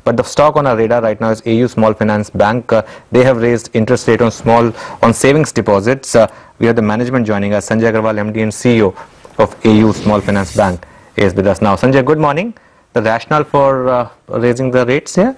But the stock on our radar right now is AU Small Finance Bank. They have raised interest rate on savings deposits. We have the management joining us. Sanjay Agarwal, MD and CEO of AU Small Finance Bank, is with us now. Sanjay, good morning. The rationale for raising the rates here?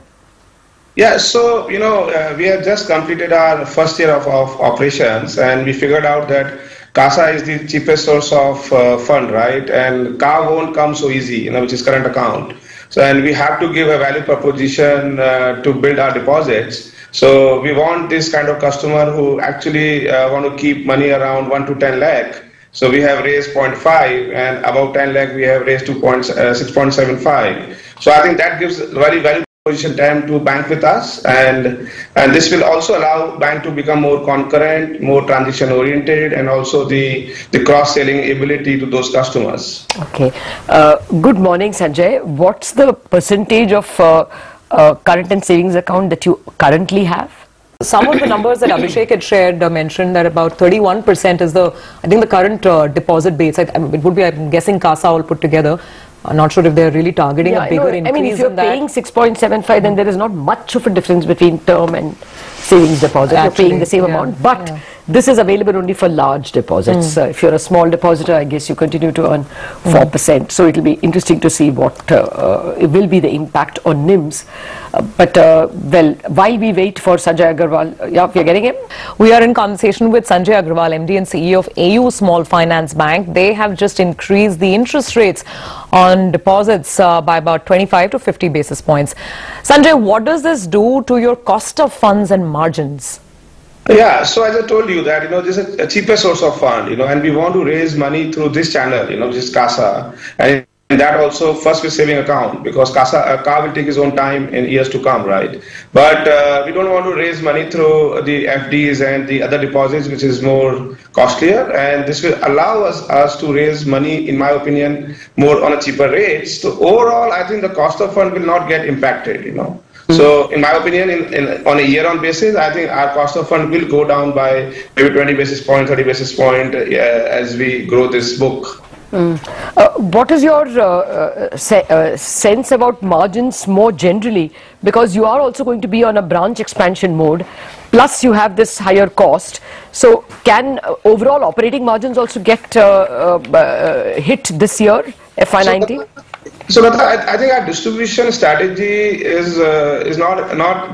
Yeah, so, we have just completed our first year of operations, and we figured out that CASA is the cheapest source of fund, right? And CA won't come so easy, which is current account. So, and we have to give a value proposition to build our deposits. So we want this kind of customer who actually want to keep money around 1 to 10 lakh. So we have raised 0.5, and above 10 lakh we have raised 6.75. So I think that gives very valuable position time to bank with us, and this will also allow bank to become more concurrent, more transition oriented, and also the cross-selling ability to those customers. Okay. Good morning, Sanjay. What's the percentage of current and savings account that you currently have? Some of the numbers that Abhishek had shared mentioned that about 31% is the current deposit base. It would be, I'm guessing, CASA all put together. I'm not sure if they're really targeting a bigger increase. I mean, if you're paying 6.75, then there is not much of a difference between term and savings deposit. Actually, you're paying the same amount, but this is available only for large deposits. If you're a small depositor, I guess you continue to earn 4%. So it'll be interesting to see what will be the impact on NIMs. Well, while we wait for Sanjay Agarwal, we're getting him. We are in conversation with Sanjay Agarwal, MD and CEO of AU Small Finance Bank. They have just increased the interest rates on deposits by about 25 to 50 basis points. Sanjay, what does this do to your cost of funds and margins? Yeah, so as I told you that, this is a cheaper source of fund, and we want to raise money through this channel, which is CASA. And that also first with saving account, because CA will take his own time in years to come, right? But we don't want to raise money through the FDs and the other deposits, which is more costlier. And this will allow us to raise money, in my opinion, more on a cheaper rates. So overall, I think the cost of fund will not get impacted, So, in my opinion, on a year-on basis, I think our cost of fund will go down by maybe 20 basis point, 30 basis point as we grow this book. What is your sense about margins more generally? Because you are also going to be on a branch expansion mode, plus you have this higher cost. So, can overall operating margins also get hit this year, FY19? So I think our distribution strategy is not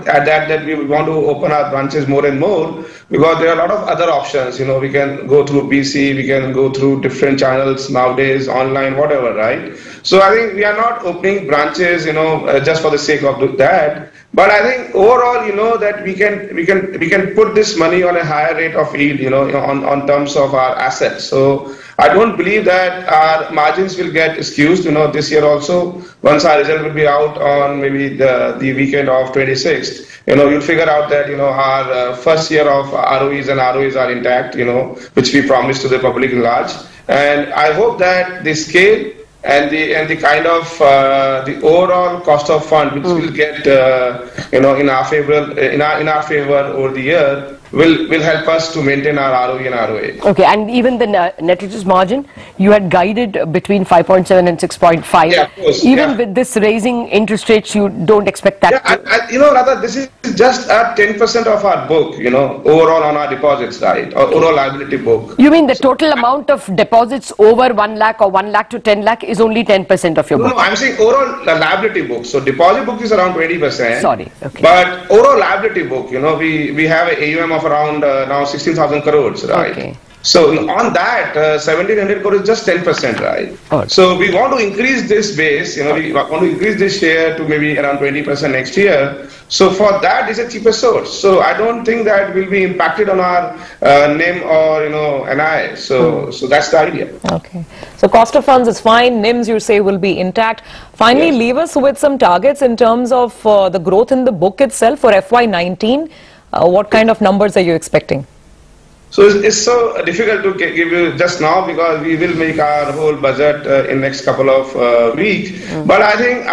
at that we want to open our branches more and more, because there are a lot of other options. We can go through BC, we can go through different channels nowadays, online, whatever, right? So I think we are not opening branches, just for the sake of that. But I think overall, that we can put this money on a higher rate of yield, on terms of our assets. So I don't believe that our margins will get skewed, this year also. Once our result will be out on maybe the weekend of 26th, you'll figure out that, our first year of ROEs and ROEs are intact, which we promised to the public in large. And I hope that the scale and the kind of the overall cost of fund, which will get in our favor over the year, will help us to maintain our ROE and ROA. Okay, and even the net interest margin, you had guided between 5.7 and 6.5. Yeah, of course. Even with this raising interest rates, you don't expect that. Yeah, rather this is just at 10% of our book, overall on our deposits, right? Or overall liability book. You mean the total amount of deposits over 1 lakh or 1 lakh to 10 lakh is only 10% of your book? No, I'm saying overall the liability book. So deposit book is around 20%. Sorry. Okay. But overall liability book, we have an AUM of around now 16,000 crores, right? Okay. So on that, 1,700 crores is just 10%, right? Okay. So we want to increase this base, we want to increase this share to maybe around 20% next year. So for that is a cheaper source. So I don't think that will be impacted on our NIM or, NI. So that's the idea. Okay. So cost of funds is fine. NIMs, you say, will be intact. Finally, leave us with some targets in terms of the growth in the book itself for FY19. What kind of numbers are you expecting? So it's so difficult to give you just now, because we will make our whole budget in next couple of weeks. But I think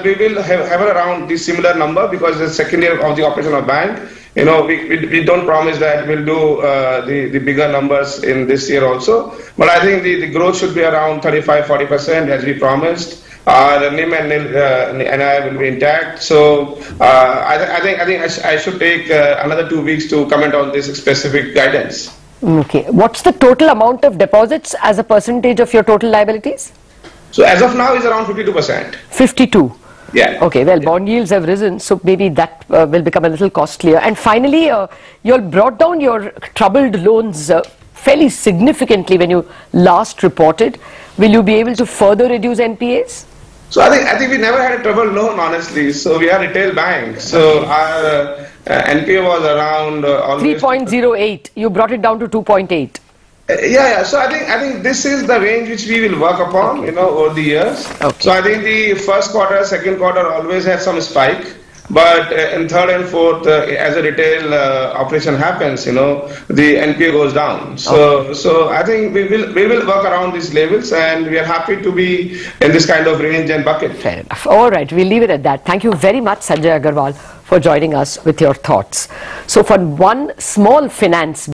we will have around the similar number, because the second year of the operation of bank. We don't promise that we'll do the bigger numbers in this year also. But I think the growth should be around 35-40% as we promised. our NIM and NII will be intact. So I think I should take another 2 weeks to comment on this specific guidance. Okay. What's the total amount of deposits as a percentage of your total liabilities? So as of now, is around 52%. 52. Yeah. Okay, well, bond yields have risen, so maybe that will become a little costlier. And finally, you all brought down your troubled loans fairly significantly when you last reported. Will you be able to further reduce NPAs? So I think we never had a troubled loan, honestly. So we are a retail bank. So our NPA was around 3.08. You brought it down to 2.8. Yeah. So I think this is the range which we will work upon, you know, over the years. Okay. So I think the first quarter, second quarter always has some spike, but in third and fourth, as a retail operation happens, you know, the NPA goes down. So I think we will work around these levels, and we are happy to be in this kind of range and bucket. Fair enough. All right, we'll leave it at that. Thank you very much, Sanjay Agarwal, for joining us with your thoughts. So for one small finance